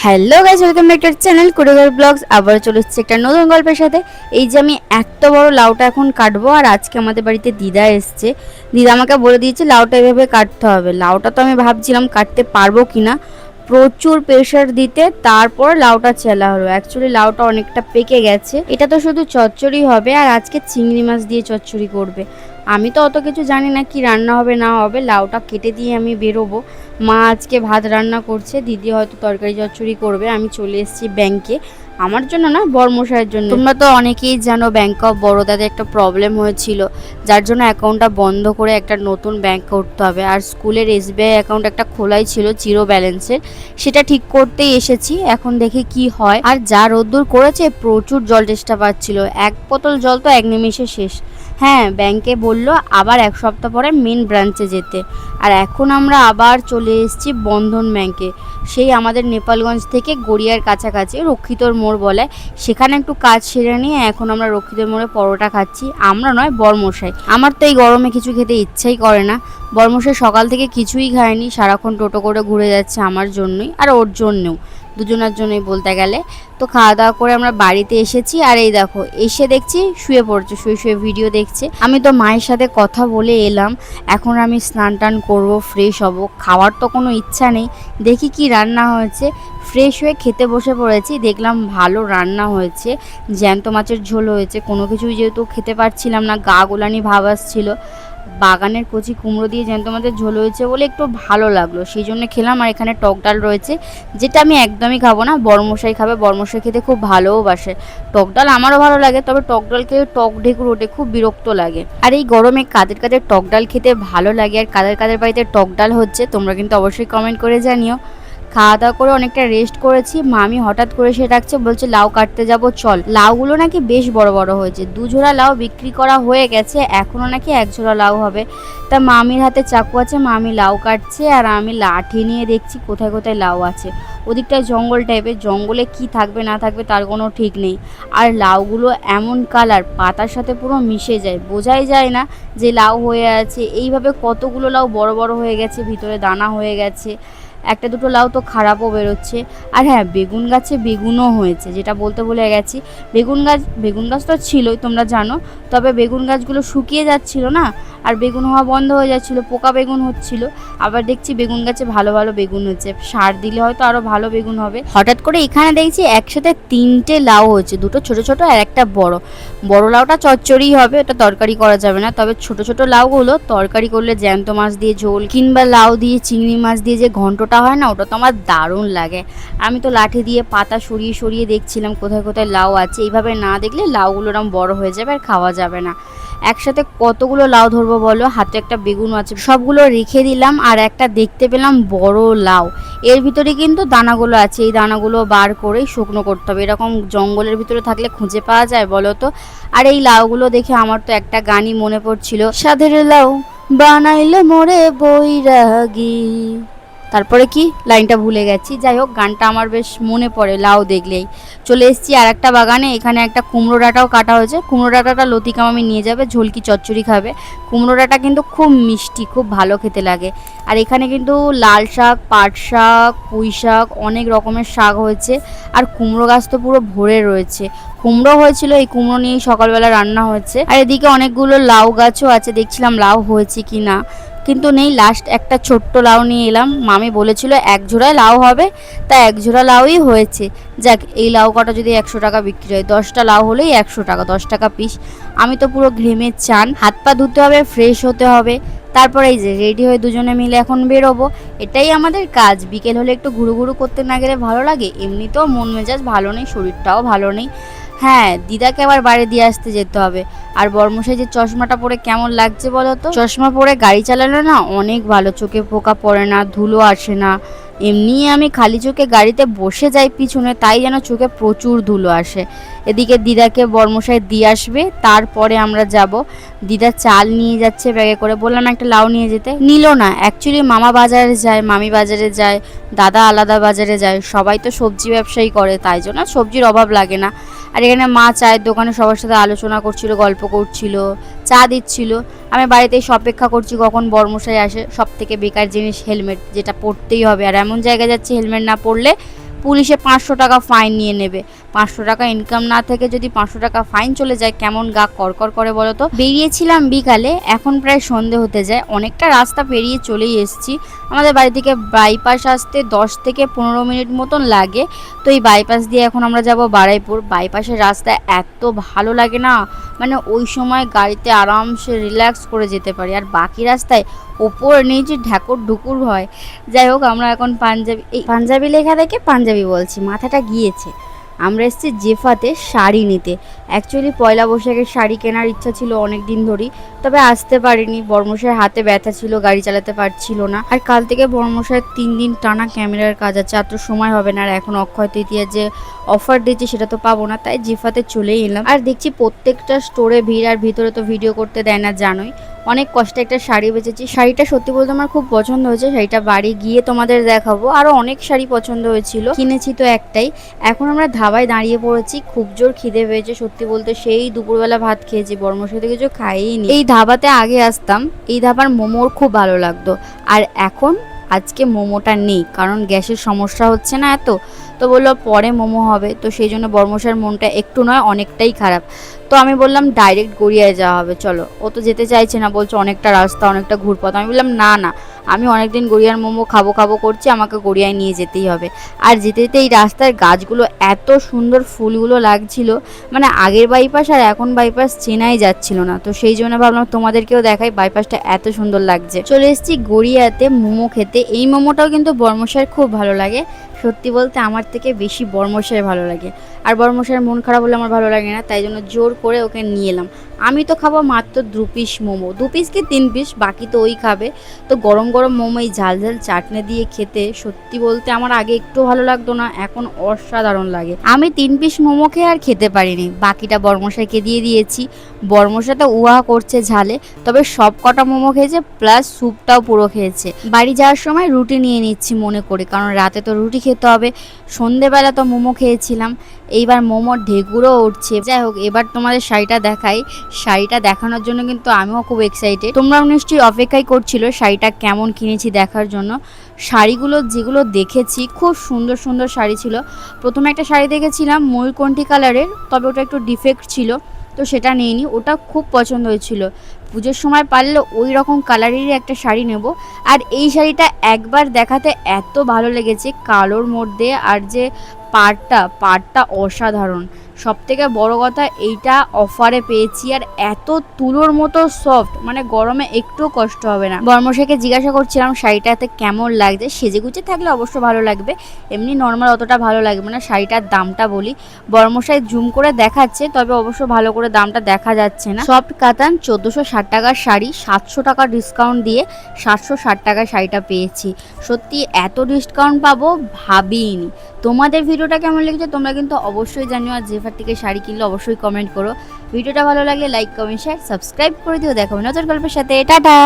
Hello guys, welcome back to channel Kureghor vlogs. আবার চলে এসেছি একটা নতুন গল্পের সাথে। এই যে আমি এত বড় লাউটা এখন কাটবো, আর আজকে আমাদের বাড়িতে দিদা এসছে। দিদা আমাকে বলে দিয়েছে লাউটা এভাবে কাটতে হবে। লাউটা তো আমি ভাবছিলাম কাটতে পারবো কিনা, প্রচুর প্রেশার দিতে তারপর লাউটা চেলা হলো। অ্যাকচুয়ালি লাউটা অনেকটা পেকে গেছে। এটা তো শুধু চচ্চড়ি হবে, আর আজকে চিংড়ি মাছ দিয়ে চচ্চড়ি করবে। আমি তো অত কিছু জানি না কি রান্না হবে না হবে। লাউটা কেটে দিয়ে আমি বেরোবো। মা আজকে ভাত রান্না করছে, দিদি হয়তো তরকারি চচ্চড়ি করবে। আমি চলে এসেছি ব্যাংকে, আমার জন্য না, বরমশাইয়ের জন্য। তোমরা তো অনেকেই জানো ব্যাংক অফ বরোদাতে একটা প্রবলেম হয়েছিল, যার জন্য অ্যাকাউন্টটা বন্ধ করে একটা নতুন ব্যাংক করতে হবে। আর স্কুলের এসবিআই অ্যাকাউন্ট একটা খোলাই ছিল জিরো ব্যালেন্সের, সেটা ঠিক করতেই এসেছি। এখন দেখি কি হয়। আর যা রোদ্দুর করেছে, প্রচুর জল তেষ্টা পাচ্ছিল। এক বোতল জল তো এক নিমেষে শেষ। হ্যাঁ, ব্যাংকে বললো আবার এক সপ্তাহ পরে মেন ব্রাঞ্চে যেতে। আর এখন আমরা আবার চলে এসেছি বন্ধন ব্যাংকে, সেই আমাদের নেপালগঞ্জ থেকে গড়িয়ার কাছাকাছি, রক্ষিতর মোড় বলে। সেখানে একটু কাজ সেরে নিয়ে এখন আমরা রক্ষিতর মোড়ে পরোটা খাচ্ছি। আমরা নয়, বরমশাই। আমার তো এই গরমে কিছু খেতে ইচ্ছাই করে না। বরমশাই সকাল থেকে কিছুই খায়নি, সারাক্ষণ টোটো করে ঘুরে যাচ্ছে আমার জন্যই আর ওর জন্যও, দুজনের জন্যই বলতে গেলে। তো খাওয়া দাওয়া করে আমরা বাড়িতে এসেছি। আর এই দেখো, এসে দেখছি শুয়ে পড়ছে, শুয়ে শুয়ে ভিডিও দেখছে। আমি তো মায়ের সাথে কথা বলে এলাম। এখন আমি স্নান টান করবো, ফ্রেশ হব। খাওয়ার তো কোনো ইচ্ছা নেই, দেখি কি রান্না হয়েছে। ফ্রেশ হয়ে খেতে বসে পড়েছি, দেখলাম ভালো রান্না হয়েছে। জ্যান্ত মাছের ঝোল হয়েছে। কোনো কিছুই যেহেতু খেতে পারছিলাম না, গা গোলানি ভাব আসছিল, বাগানের কচি কুমড়ো দিয়ে জ্যান্ত মাছের ঝোল হয়েছে বলে একটু ভালো লাগলো, সেই জন্য খেলাম। আর এখানে টক ডাল রয়েছে, যেটা আমি একদমই খাবো না, বরমশাই খাবে। বরমশাই খেতে খুব ভালোও বাসে টক ডাল, আমারও ভালো লাগে, তবে টক ডাল খেয়ে টক ঢেকুর ওঠে, খুব বিরক্ত লাগে। আর এই গরমে কাদের কাদের টক ডাল খেতে ভালো লাগে, আর কাদের কাদের বাড়িতে টক ডাল হচ্ছে, তোমরা কিন্তু অবশ্যই কমেন্ট করে জানিও। খাওয়া দাওয়া করে অনেকটা রেস্ট করেছি। মামি হঠাৎ করে সে ডাকছে, বলছে লাউ কাটতে যাব চল। লাউগুলো নাকি বেশ বড় বড় হয়েছে, 2 ঝোড়া লাউ বিক্রি করা হয়ে গেছে, এখনো নাকি 1 ঝোড়া লাউ হবে। তা মামির হাতে চাকু আছে, মামি লাউ কাটছে, আর আমি লাঠি নিয়ে দেখছি কোথায় কোথায় লাউ আছে। ওদিকটায় জঙ্গল টাইপের, জঙ্গলে কি থাকবে না থাকবে তার কোনো ঠিক নেই। আর লাউগুলো এমন কালার, পাতার সাথে পুরো মিশে যায়, বোঝাই যায় না যে লাউ হয়ে আছে। এইভাবে কতগুলো লাউ বড় বড় হয়ে গেছে, ভিতরে দানা হয়ে গেছে। একটা দুটো লাউ তো খারাপও বেরোচ্ছে। আর হ্যাঁ, বেগুন গাছে বেগুনও হয়েছে, যেটা বলতে ভুলে গেছি। বেগুন গাছ তো ছিলই, তোমরা জানো। তবে বেগুন গাছগুলো শুকিয়ে যাচ্ছিল না, আর বেগুন হওয়া বন্ধ হয়ে যাচ্ছিল, পোকা বেগুন হচ্ছিল। আবার দেখছি বেগুন গাছে ভালো ভালো বেগুন হচ্ছে, সার দিলে হয়তো আরো ভালো বেগুন হবে। হঠাৎ করে এখানে দেখছি একসাথে 3টে লাউ হচ্ছে, দুটো ছোট ছোট আর একটা বড়। বড় লাউটা চচ্চড়ি হবে, ওটা তরকারি করা যাবে না। তবে ছোট ছোট লাউগুলো তরকারি করলে, জ্যান্ত মাছ দিয়ে ঝোল কিংবা লাউ দিয়ে চিংড়ি মাছ দিয়ে যে ঘন্টটা হয় না, ওটা তো আমার দারুণ লাগে। আমি তো লাঠি দিয়ে পাতা সরিয়ে সরিয়ে দেখছিলাম কোথায় কোথায় লাউ আছে। এইভাবে না দেখলে লাউগুলো এরকম বড় হয়ে যাবে আর খাওয়া যাবে না। একসাথে কতগুলো লাউ ধরবো বলো, হাতে একটা বেগুন আছে, সবগুলো রেখে দিলাম। আর একটা দেখতে পেলাম বড় লাউ, এর ভিতরে কিন্তু দানাগুলো আছে, এই দানাগুলো বার করেই শুকনো করতে হবে। এরকম জঙ্গলের ভিতরে থাকলে খুঁজে পাওয়া যায় বলো তো? আর এই লাউগুলো দেখে আমার তো একটা গানই মনে পড়ছিল, সাধের লাউ বানাইলে মোরে বৈরাগী। তারপরে কি লাইনটা ভুলে গেছি, যাই হোক গানটা আমার বেশ মনে পড়ে লাউ দেখলেই। চলে এসেছি আর একটা বাগানে, এখানে একটা কুমড়ো ডাঁটাও কাটা হয়েছে। কুমড়ো ডাঁটাটা লতিকা মামি নিয়ে যাবে, ঝোলকি চচ্চড়ি খাবে। কুমড়ো ডাঁটা কিন্তু খুব মিষ্টি, খুব ভালো খেতে লাগে। আর এখানে কিন্তু লাল শাক, পাট শাক, পুঁই শাক, অনেক রকমের শাক হয়েছে। আর কুমড়ো গাছ তো পুরো ভরে রয়েছে, কুমড়ো হয়েছিল, এই কুমড়ো নিয়েই সকালবেলা রান্না হয়েছে। আর এদিকে অনেকগুলো লাউ গাছও আছে, দেখছিলাম লাউ হয়েছে কি না, কিন্তু নেই। লাস্ট একটা ছোট্ট লাউ নিয়ে এলাম, মামি বলেছিল 1 ঝোড়ায় লাউ হবে, তা 1 ঝোড়া লাউই হয়েছে। যাক, এই লাউ কটা যদি 100 টাকা বিক্রি হয়, 10টা লাউ হলেই 100 টাকা, 10 টাকা পিস। আমি তো পুরো ঘেমে চান, হাত পা ধুতে হবে, ফ্রেশ হতে হবে, তারপরে এই যে রেডি হয়ে দুজনে মিলে এখন বেরোবো। এটাই আমাদের কাজ। বিকেল হলে একটু ঘুরু ঘুরু করতে না গেলে ভালো লাগে? এমনিতেও মন মেজাজ ভালো নেই, শরীরটাও ভালো নেই। হ্যাঁ, দিদাকে আবার বাইরে দিয়ে আসতে যেতে হবে। আর বর্মশাই যে চশমাটা পরে কেমন লাগছে বলো তো? চশমা পরে গাড়ি চালানো না অনেক ভালো, চোখে পোকা পড়ে না, ধুলো আসে না। এমনি আমি খালি চোখে গাড়িতে বসে যাই পিছনে, তাই যেন চোখে প্রচুর ধুলো আসে। এদিকে দিদাকে বর্মশাই দিয়ে আসবে, তারপরে আমরা যাব। দিদা চাল নিয়ে যাচ্ছে ব্যাগে করে, বললাম একটা লাউ নিয়ে যেতে, নিল না। অ্যাকচুয়ালি মামা বাজারে যায়, মামি বাজারে যায়, দাদা আলাদা বাজারে যায়, সবাই তো সবজি ব্যবসায়ী করে, তাই জন্য সবজির অভাব লাগে না। আর এখানে মা চায়ের দোকানে সবার সাথে আলোচনা করছিল, গল্প করছিল, চা দিচ্ছিল। আমি বাড়িতে এসে অপেক্ষা করছি কখন বর্মশাই আসে। সব থেকে বেকার জিনিস হেলমেট, যেটা পরতেই হবে। আর এমন জায়গায় যাচ্ছে হেলমেট না পরলে পুলিশে 500 টাকা ফাইন নিয়ে নেবে। 500 টাকা ইনকাম না থেকে যদি 500 টাকা ফাইন চলে যায় কেমন গা করকর করে বলো তো। বেরিয়েছিলাম বিকালে, এখন প্রায় সন্ধে হতে যায়, অনেকটা রাস্তা পেরিয়ে চলেই এসেছি। আমাদের বাড়ি থেকে বাইপাস আসতে 10 থেকে 15 মিনিট মতন লাগে। তো এই বাইপাস দিয়ে এখন আমরা যাব বারুইপুর। বাইপাসের রাস্তা এত ভালো লাগে না, মানে ওই সময় গাড়িতে আরামসে রিল্যাক্স করে যেতে পারি, আর বাকি রাস্তায় ওপর নিচে ঢাকুর ঢুকুর হয়। যাই হোক, আমরা এখন পাঞ্জাবি লেখা দেখে পাঞ্জাবি বলছি, মাথাটা গিয়েছে। আমরা এসেছি জেফাতে শাড়ি নিতে। অ্যাকচুয়ালি পয়লা বৈশাখের শাড়ি কেনার ইচ্ছা ছিল অনেক দিন ধরেই, তবে আসতে পারিনি। বর্মশাইয়ের হাতে ব্যথা ছিল, গাড়ি চালাতে পারছিল না। আর কাল থেকে বর্মশাইয়ের 3 দিন টানা ক্যামেরার কাজ আছে, আর তো সময় হবে না। আর এখন অক্ষয় তৃতীয়ার যে অফার দিচ্ছে সেটা তো পাবো না, তাই জেফাতে চলেই এলাম। আর দেখছি প্রত্যেকটা স্টোরে ভিড়, আর ভিতরে তো ভিডিও করতে দেয় না জানোই। অনেক কষ্টে একটা শাড়ি বেচেছি। শাড়িটা সত্যি বলতে আমার খুব পছন্দ হয়েছে। শাড়িটা বাড়ি গিয়ে তোমাদের দেখাবো। আরও অনেক শাড়ি পছন্দ হয়েছিল, কিনেছি তো একটাই। এখন আমরা ধাবায় দাঁড়িয়ে পড়েছি, খুব জোর খিদে পেয়েছে। সত্যি বলতে সেই দুপুরবেলা ভাত খেয়েছি, বর্মশাইতে কিছু খাইনি। এই ধাবাতে আগে আসতাম, এই ধাবার মোমোর খুব ভালো লাগতো। আর এখন আজকে মোমোটা নেই, কারণ গ্যাসের সমস্যা হচ্ছে না এত, তো বললো পরে মোমো হবে। তো সেই জন্য বর্মশাইয়ের মনটা একটু নয় অনেকটাই খারাপ। তো আমি বললাম ডাইরেক্ট গড়িয়ায় যাওয়া হবে, চলো। ও তো যেতে চাইছে না, বলছে অনেকটা রাস্তা, অনেকটা ঘুরপথ। আমি বললাম না না, আমি অনেকদিন গড়িয়ার মোমো খাবো খাবো করছি, আমাকে গড়িয়ায় নিয়ে যেতেই হবে। আর যেতে যেতে এই রাস্তার গাছগুলো এত সুন্দর, ফুলগুলো লাগছিল, মানে আগের বাইপাস আর এখন বাইপাস চেনাই যাচ্ছিল না। তো সেই জন্য ভাবলাম তোমাদেরকেও দেখাই বাইপাসটা এত সুন্দর লাগছে। চলে এসেছি গড়িয়াতে মোমো খেতে। এই মোমোটাও কিন্তু বর্মশাইয়ের খুব ভালো লাগে। সত্যি বলতে আমার থেকে বেশি বর্মশাই ভালো লাগে। আর বর্মশাইয়ের মন খারাপ হলে আমার ভালো লাগে না, তাই জন্য জোর করে ওকে নিয়ে এলাম। আমি তো খাবো মাত্র 2 পিস মোমো, 2 পিস কি 3 পিস, বাকি তো ওই খাবে। তো গরম গরম মোমো এই ঝাল ঝাল চাটনি দিয়ে খেতে সত্যি বলতে আমার আগে একটু ভালো লাগতো না, এখন অসাধারণ লাগে। আমি 3 পিস মোমো খেয়ে আর খেতে পারিনি, বাকিটা বর্মশাইকে দিয়ে দিয়েছি। বর্মশাই তো উহা করছে ঝালে, তবে সব কটা মোমো খেয়েছে, প্লাস স্যুপটাও পুরো খেয়েছে। বাড়ি যাওয়ার সময় রুটি নিয়ে নিচ্ছি মনে করে, কারণ রাতে তো রুটি খেতে হবে। সন্ধেবেলা তো মোমো খেয়েছিলাম, এইবার মোমোর ঢেকুরও উঠছে। যাই হোক, এবার তোমাদের শাড়িটা দেখাই। শাড়িটা দেখানোর জন্য কিন্তু আমিও খুব এক্সাইটেড। তোমরাও নিশ্চয়ই অপেক্ষাই করছিল শাড়িটা কেমন কিনেছি দেখার জন্য। শাড়িগুলো যেগুলো দেখেছি খুব সুন্দর সুন্দর শাড়ি ছিল। প্রথমে একটা শাড়ি দেখেছিলাম ময়ূরকণ্ঠী কালারের, তবে ওটা একটু ডিফেক্ট ছিল, তো সেটা নিইনি। ওটা খুব পছন্দ হয়েছিল। পুজোর সময় পারলে ওই রকম কালারেরই একটা শাড়ি নেব। আর এই শাড়িটা একবার দেখাতে এত ভালো লেগেছে, কালোর মধ্যে, আর যে পাড়টা অসাধারণ। সব থেকে বড় কথা, এইটা অফারে পেয়েছি, আর এত তুলোর মতো সফট, মানে গরমে একটুও কষ্ট হবে না। বর্মশাইকে জিজ্ঞাসা করছিলাম শাড়িটাতে কেমন লাগছে। সেজে গুজে থাকলে অবশ্য ভালো লাগবে, এমনি নর্মাল অতটা ভালো লাগবে না। শাড়িটার দামটা বলি, বর্মশাই জুম করে দেখাচ্ছে, তবে অবশ্য ভালো করে দামটা দেখা যাচ্ছে না। সফট কাতান 1460 টাকার শাড়ি, 700 টাকা ডিসকাউন্ট দিয়ে 760 টাকায় শাড়িটা পেয়েছি। সত্যি এত ডিসকাউন্ট পাবো ভাবিনি। তোমাদের ভিডিওটা কেমন লেগেছে তোমরা কিন্তু অবশ্যই জানিও। আর জেফার থেকে শাড়ি কিনলে অবশ্যই কমেন্ট করো। ভিডিওটা ভালো লাগলে লাইক কমেন্ট শেয়ার সাবস্ক্রাইব করে দিও। দেখো নতুন গল্পের সাথে, টাটা।